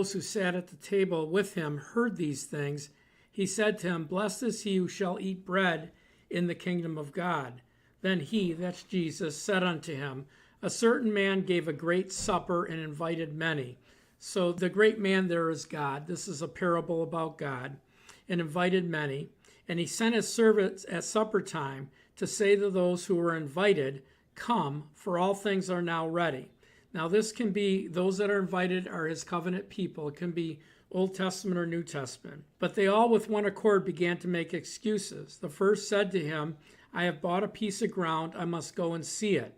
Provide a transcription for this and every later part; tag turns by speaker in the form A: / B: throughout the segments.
A: those who sat at the table with him heard these things, he said to him, "Blessed is he who shall eat bread in the kingdom of God." Then he, that's Jesus, said unto him, "A certain man gave a great supper and invited many." So the great man there is God. This is a parable about God. And invited many. And he sent his servants at supper time to say to those who were invited, "Come, for all things are now ready." Now this can be, those that are invited are his covenant people. It can be Old Testament or New Testament. But they all with one accord began to make excuses. The first said to him, "I have bought a piece of ground. I must go and see it.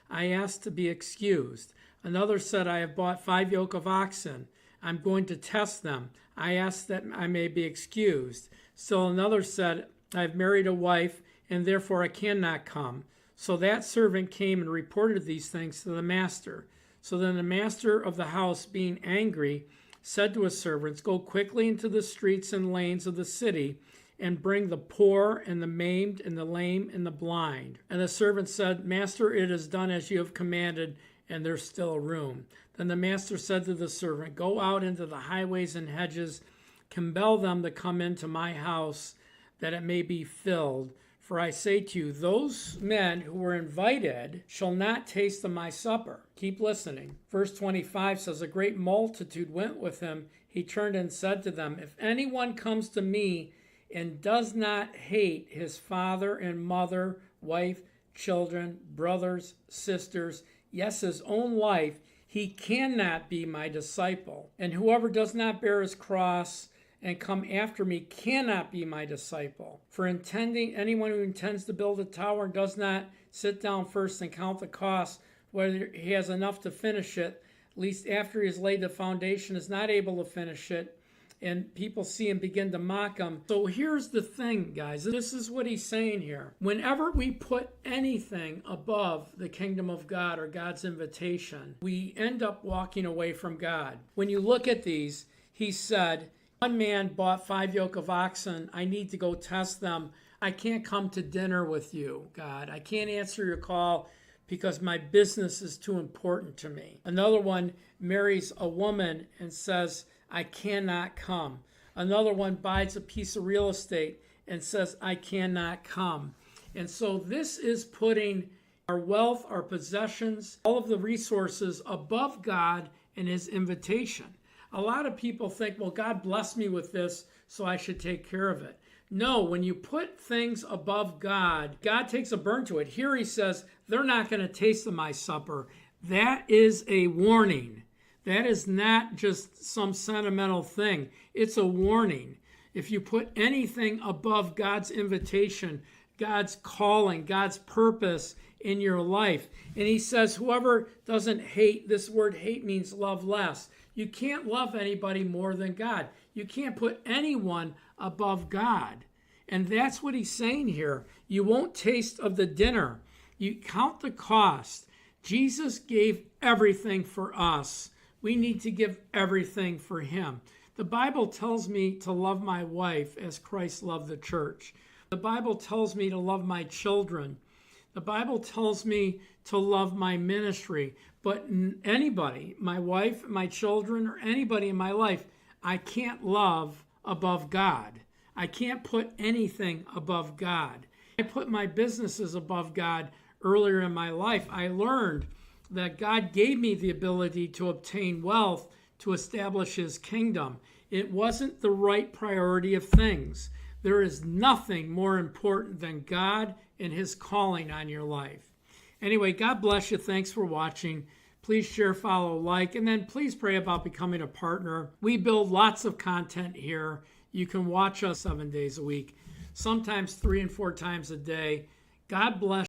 A: I ask to be excused." Another said, "I have bought 5 yoke of oxen. I'm going to test them. I ask that I may be excused." Still another said, "I have married a wife, and therefore I cannot come." So that servant came and reported these things to the master. So then the master of the house, being angry, said to his servants, "Go quickly into the streets and lanes of the city, and bring the poor and the maimed and the lame and the blind." And the servant said, "Master, it is done as you have commanded, and there's still room." Then the master said to the servant, "Go out into the highways and hedges, compel them to come into my house, that it may be filled. For I say to you, those men who were invited shall not taste of my supper." Keep listening. Verse 25 says, "A great multitude went with him. He turned and said to them, if anyone comes to me and does not hate his father and mother, wife, children, brothers, sisters, yes, his own life, he cannot be my disciple. And whoever does not bear his cross and come after me cannot be my disciple. For anyone who intends to build a tower and does not sit down first and count the cost, whether he has enough to finish it, at least after he has laid the foundation, is not able to finish it, and people see and begin to mock him." So here's the thing, guys. This is what he's saying here. Whenever we put anything above the kingdom of God or God's invitation, we end up walking away from God. When you look at these, he said, one man bought 5 yoke of oxen. I need to go test them. I can't come to dinner with you, God. I can't answer your call because my business is too important to me. Another one marries a woman and says, I cannot come. Another one buys a piece of real estate and says, I cannot come. And so this is putting our wealth, our possessions, all of the resources above God and his invitation. A lot of people think, well, God blessed me with this, so I should take care of it. No, when you put things above God, God takes a burn to it. Here he says, they're not going to taste of my supper. That is a warning. That is not just some sentimental thing. It's a warning. If you put anything above God's invitation, God's calling, God's purpose in your life, and he says, whoever doesn't hate, this word hate means love less. You can't love anybody more than God. You can't put anyone above God. And that's what he's saying here. You won't taste of the dinner. You count the cost. Jesus gave everything for us. We need to give everything for him. The Bible tells me to love my wife as Christ loved the church. The Bible tells me to love my children. The Bible tells me to love my ministry. But anybody, my wife, my children, or anybody in my life, I can't love above God. I can't put anything above God. I put my businesses above God earlier in my life. I learned that God gave me the ability to obtain wealth to establish his kingdom. It wasn't the right priority of things. There is nothing more important than God and his calling on your life. Anyway, God bless you. Thanks for watching. Please share, follow, like, and then please pray about becoming a partner. We build lots of content here. You can watch us 7 days a week, sometimes 3 and 4 times a day. God bless.